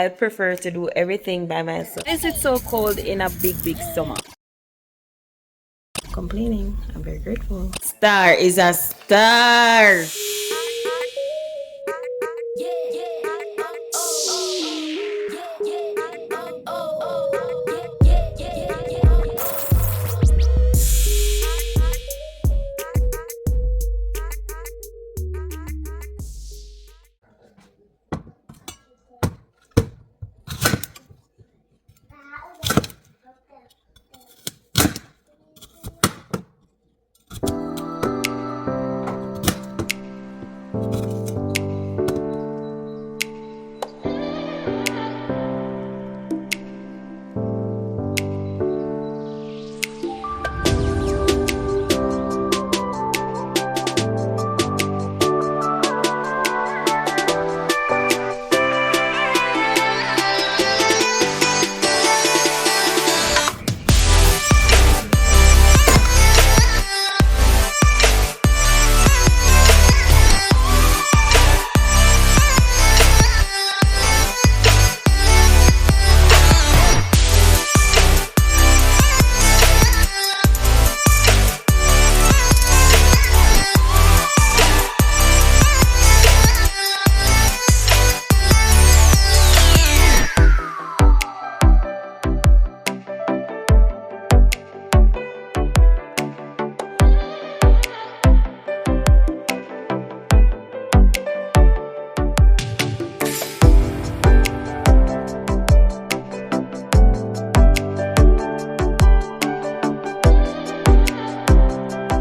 I prefer to do everything by myself. Is it so cold in a big summer? Complaining. I'm very grateful. Star is a star.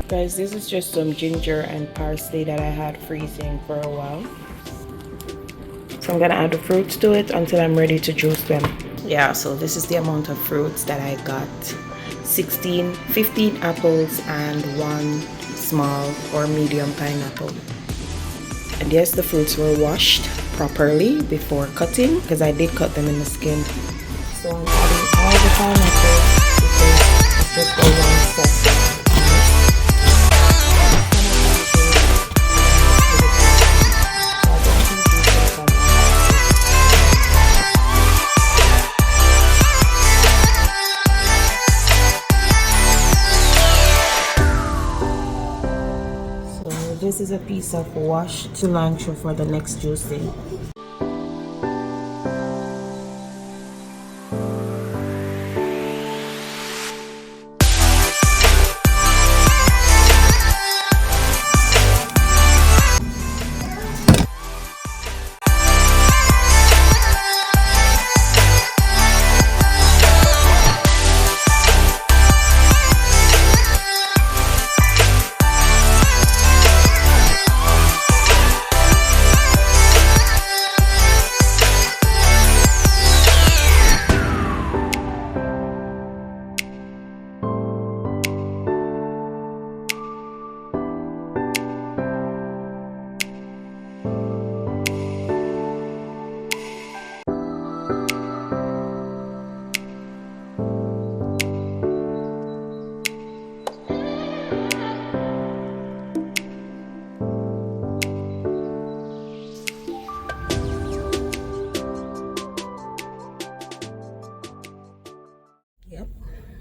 Guys, this is just some ginger and parsley that I had freezing for a while. So I'm gonna add the fruits to it until I'm ready to juice them. Yeah, so this is the amount of fruits that I got. 15 apples and 1 small or medium pineapple. And yes, the fruits were washed properly before cutting because I did cut them in the skin. So I'm adding all the pineapple because it's just a one set. This is a piece of washed cilantro for the next juicing.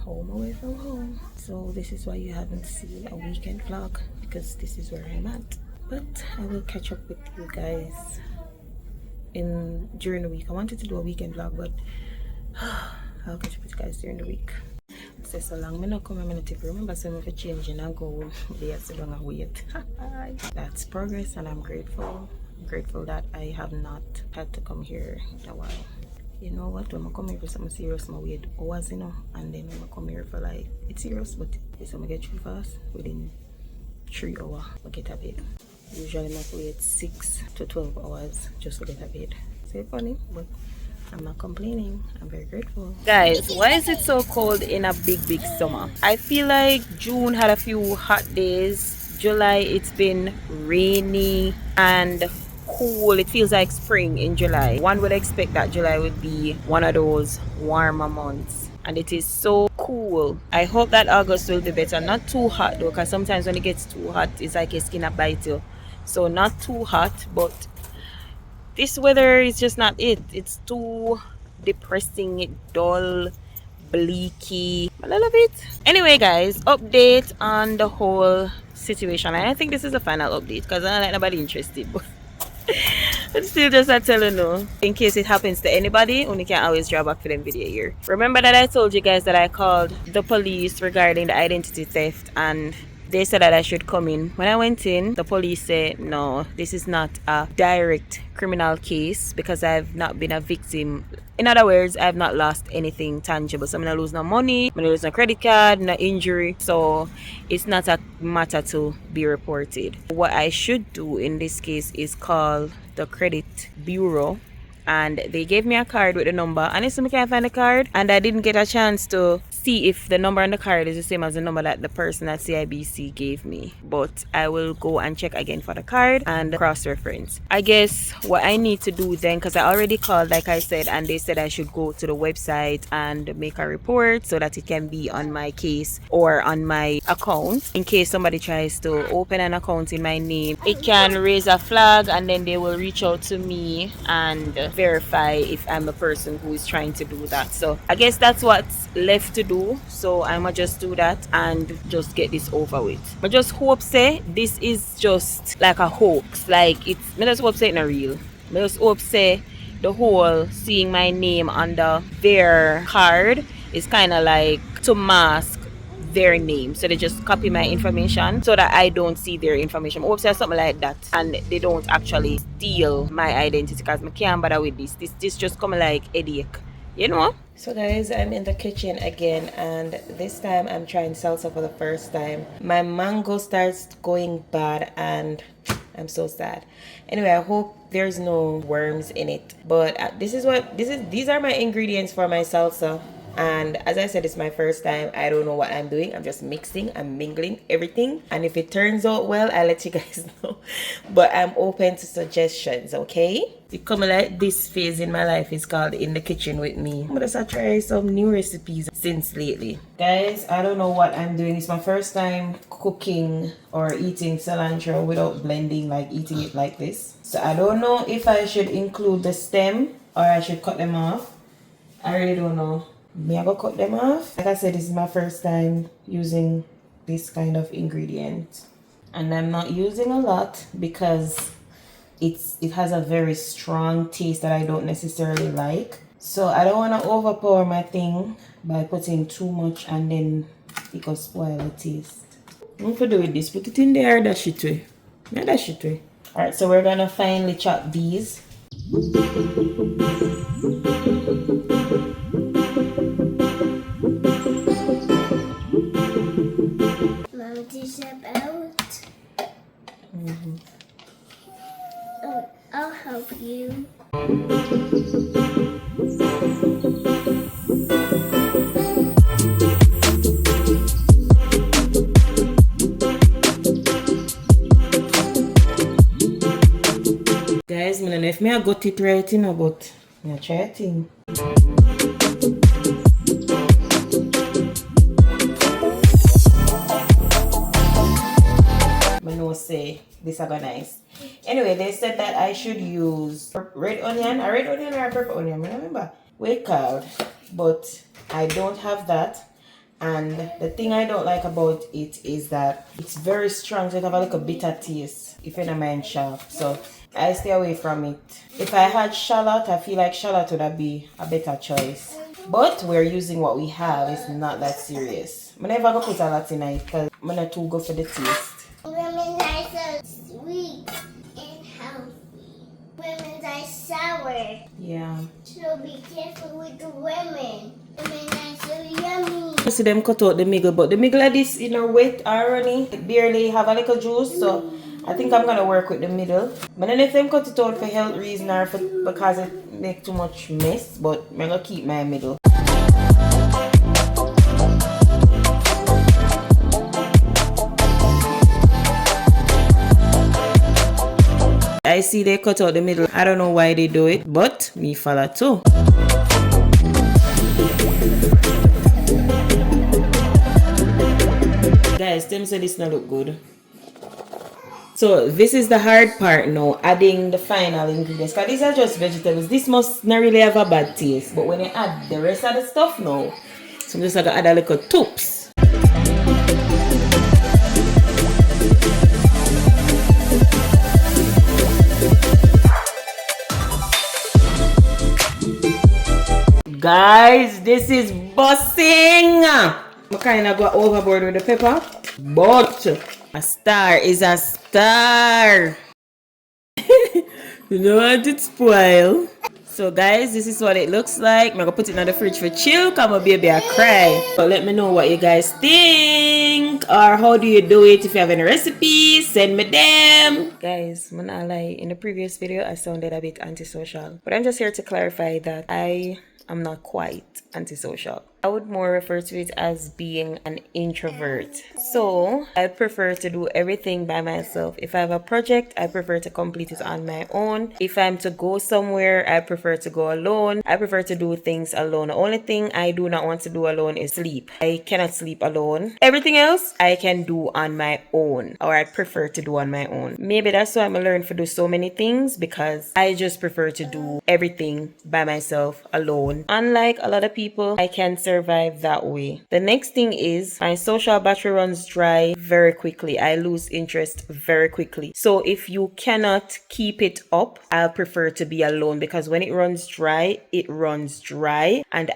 Home away from home. So this is why you haven't seen a weekend vlog, because this is where I'm at. But I will catch up with you guys during the week. I wanted to do a weekend vlog, but I'll catch up with you guys during the week. So long me not come, I'm not remember some of the changing and go there so long I wait. That's progress, and I'm grateful. I'm grateful that I have not had to come here in a while. You know what, when I come here for something serious, I wait hours, you know, and then when I come here for like, it's serious, but it's when I get through fast, within 3 hours, I get a bed. Usually I wait 6 to 12 hours just to get a bed. So it's funny, but I'm not complaining. I'm very grateful. Guys, why is it so cold in a big summer? I feel like June had a few hot days. July, it's been rainy and cool. It feels like spring in July. One would expect that July would be one of those warmer months, and it is so cool. I hope that August will be better. Not too hot though, because sometimes when it gets too hot, it's like your skin a bite you. So not too hot, but This weather is just not it. It's too depressing, dull, bleaky. But I love it. Anyway, guys, update on the whole situation. I think this is the final update because I don't like nobody interested. But still, just I tell you no. In case it happens to anybody, only can always draw back for them video here. Remember that I told you guys that I called the police regarding the identity theft, and they said that I should come in. When I went in, the police said, no, this is not a direct criminal case because I've not been a victim. In other words, I've not lost anything tangible. So I'm not lose no money, I'm not lose no credit card, no injury. So it's not a matter to be reported. What I should do in this case is call the credit bureau, and they gave me a card with a number. Honestly, I can't find the card, and I didn't get a chance to see if the number on the card is the same as the number that the person at CIBC gave me. But I will go and check again for the card and cross-reference. I guess what I need to do then, because I already called, like I said, and they said I should go to the website and make a report so that it can be on my case or on my account. In case somebody tries to open an account in my name, it can raise a flag, and then they will reach out to me and verify if I'm a person who is trying to do that. So I guess that's what's left to do. So I'ma just do that and just get this over with. I just hope say this is just like a hoax. Like it's I just hope say it's not real. I just hope say the whole seeing my name under their card is kinda like to mask their name, so they just copy my information so that I don't see their information. Hope say something like that, and they don't actually steal my identity because I can't bother with this just come like headache, you know. So guys, I'm in the kitchen again, and this time I'm trying salsa for the first time. My mango starts going bad and I'm so sad. Anyway, I hope there's no worms in it, but these are my ingredients for my salsa. And as I said, it's my first time. I don't know what I'm doing. I'm just mixing, I'm mingling everything, and if it turns out well, I'll let you guys know. But I'm open to suggestions, okay? It come like this phase in my life is called in the kitchen with me. I'm gonna start trying some new recipes since lately. Guys, I don't know what I'm doing. It's my first time cooking or eating cilantro without blending, like eating it like this. So I don't know if I should include the stem or I should cut them off. I really don't know. Me I go cut them off. Like I said, this is my first time using this kind of ingredient, and I'm not using a lot because it has a very strong taste that I don't necessarily like. So I don't want to overpower my thing by putting too much and then it could spoil the taste. What to do with this? Put it in there, dash it away. Yeah, dash it away. Alright, so we're gonna finally chop these. I'll help you. Guys, I don't know if I got it right, you know, but I try a thing. I know say this are nice. Anyway, they said that I should use red onion or a purple onion. I remember wait called, but I don't have that. And the thing I don't like about it is that it's very strong, so it have a little bitter taste if you don't mind sharp. So I stay away from it. If I had shallot, I feel like shallot would be a better choice. But we're using what we have. It's not that serious. I'm never gonna put a lot in it because I'm not too good for the taste. Women are so sweet and healthy. Women are sour. Yeah. So be careful with the women. Women are so yummy. You see them cut out the middle, but the middle of this, you know, wet already. It barely have a little juice, so I think I'm gonna work with the middle. But then if them cut it out for health reason or for, because it make too much mess, but I'm gonna keep my middle. I see they cut out the middle. I don't know why they do it, but me follow too. Guys, them say this not look good. So this is the hard part now, adding the final ingredients. Because these are just vegetables. This must not really have a bad taste. But when you add the rest of the stuff now, so I'm just gonna add a little toops. Guys, this is bussing. I kind of go overboard with the pepper, but a star is a star. You don't want it spoil. So guys, this is what it looks like. I'm gonna put it in the fridge for chill. Cause my baby I cry. But let me know what you guys think, or how do you do it. If you have any recipes, send me them. Guys, I'm not lie. In the previous video, I sounded a bit antisocial, but I'm just here to clarify that I'm not quite antisocial. I would more refer to it as being an introvert. So I prefer to do everything by myself. If I have a project, I prefer to complete it on my own. If I'm to go somewhere, I prefer to go alone. I prefer to do things alone. The only thing I do not want to do alone is sleep. I cannot sleep alone. Everything else I can do on my own, or I prefer to do on my own. Maybe that's why I'm learning to do so many things, because I just prefer to do everything by myself alone. Unlike a lot of people, I can survive that way. The next thing is my social battery runs dry very quickly. I lose interest very quickly. So if you cannot keep it up, I'll prefer to be alone, because when it runs dry, and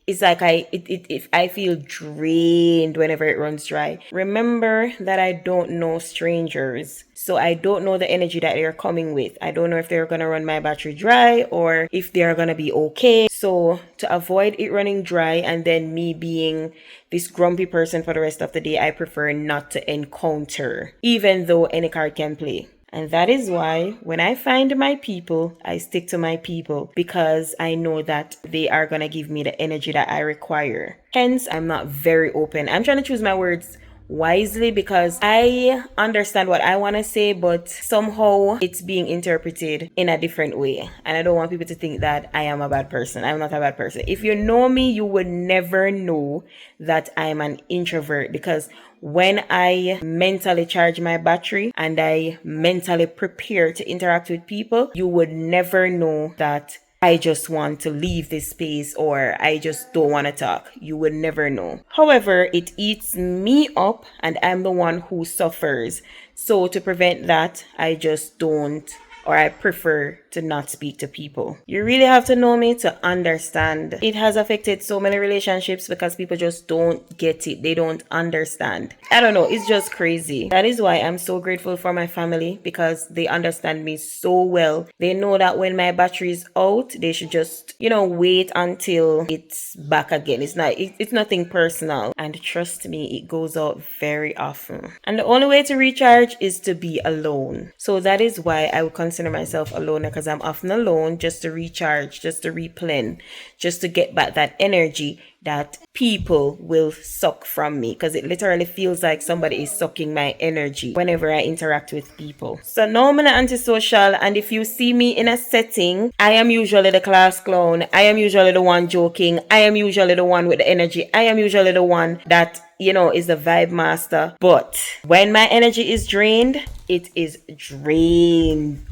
it's like I feel drained whenever it runs dry. Remember that I don't know strangers. So I don't know the energy that they're coming with. I don't know if they're gonna run my battery dry or if they're gonna be okay. So to avoid it running dry and then me being this grumpy person for the rest of the day, I prefer not to encounter, even though any card can play. And that is why when I find my people, I stick to my people, because I know that they are going to give me the energy that I require. Hence, I'm not very open. I'm trying to choose my words wisely, because I understand what I want to say, but somehow it's being interpreted in a different way. And I don't want people to think that I am a bad person. I'm not a bad person. If you know me, you would never know that I'm an introvert, because when I mentally charge my battery and I mentally prepare to interact with people, you would never know that I just want to leave this space or I just don't want to talk. You would never know. However, it eats me up and I'm the one who suffers. So to prevent that, I just don't, or I prefer to not speak to people. You really have to know me to understand. It has affected so many relationships because people just don't get it. They don't understand. I don't know. It's just crazy. That is why I'm so grateful for my family, because they understand me so well. They know that when my battery is out, they should just, wait until it's back again. It's nothing personal. And trust me, it goes out very often. And the only way to recharge is to be alone. So that is why I would consider myself alone, because I'm often alone, just to recharge, just to replenish, just to get back that energy that people will suck from me, because it literally feels like somebody is sucking my energy whenever I interact with people. So now I'm an antisocial, and if you see me in a setting, I am usually the class clown. I am usually the one joking. I am usually the one with the energy. I am usually the one that is the vibe master. But when my energy is drained, it is drained.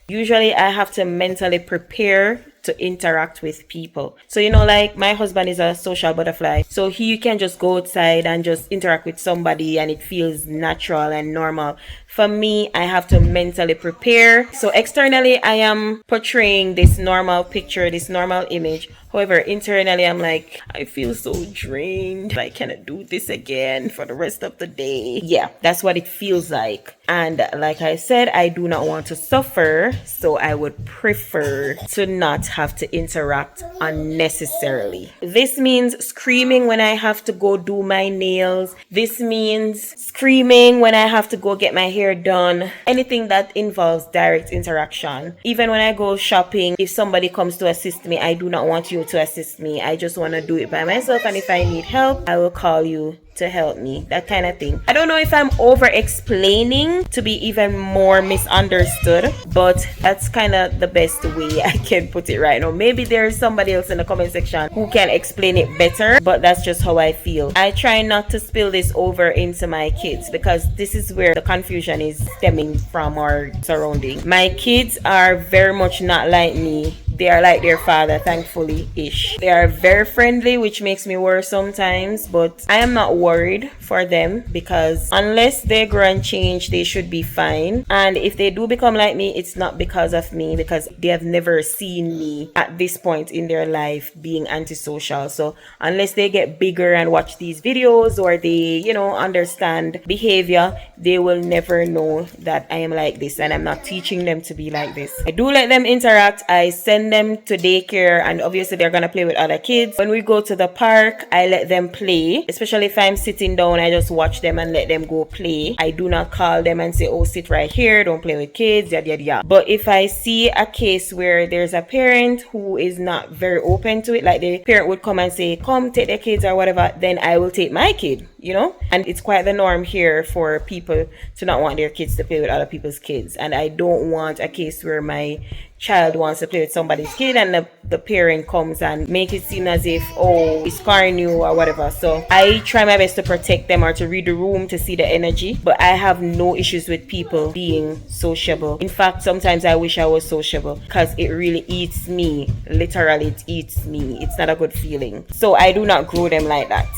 Usually I have to mentally prepare to interact with people. So, like my husband is a social butterfly. So he can just go outside and just interact with somebody and it feels natural and normal. For me, I have to mentally prepare. So externally, I am portraying this normal picture, this normal image. However, internally, I'm like, I feel so drained. I cannot do this again for the rest of the day. Yeah, that's what it feels like. And like I said, I do not want to suffer. So I would prefer to not have to interact unnecessarily. This means screaming when I have to go do my nails. This means screaming when I have to go get my hair done. Anything that involves direct interaction. Even when I go shopping, if somebody comes to assist me, I do not want you to assist me. I just want to do it by myself, and if I need help, I will call you to help me, that kind of thing. I don't know if I'm over explaining to be even more misunderstood, but that's kind of the best way I can put it right now. Maybe there's somebody else in the comment section who can explain it better, but that's just how I feel. I try not to spill this over into my kids because this is where the confusion is stemming from our surrounding. My kids are very much not like me. They are like their father, thankfully ish. They are very friendly, which makes me worry sometimes, but I am not worried for them because unless they grow and change, they should be fine. And if they do become like me, it's not because of me, because they have never seen me at this point in their life being antisocial. So unless they get bigger and watch these videos, or they, understand behavior, they will never know that I am like this, and I'm not teaching them to be like this. I do let them interact. I send them to daycare, and obviously they're gonna play with other kids. When we go to the park, I let them play, especially if I'm sitting down. I just watch them and let them go play. I do not call them and say, oh, sit right here, don't play with kids, yada yada yada. But if I see a case where there's a parent who is not very open to it, like the parent would come and say, come take their kids or whatever, then I will take my kid, and it's quite the norm here for people to not want their kids to play with other people's kids. And I don't want a case where my child wants to play with somebody's kid and the parent comes and make it seem as if, oh, he's scarring you or whatever. So I try my best to protect them or to read the room to see the energy, but I have no issues with people being sociable. In fact, sometimes I wish I was sociable because it really eats me. Literally, it eats me. It's not a good feeling. So I do not grow them like that.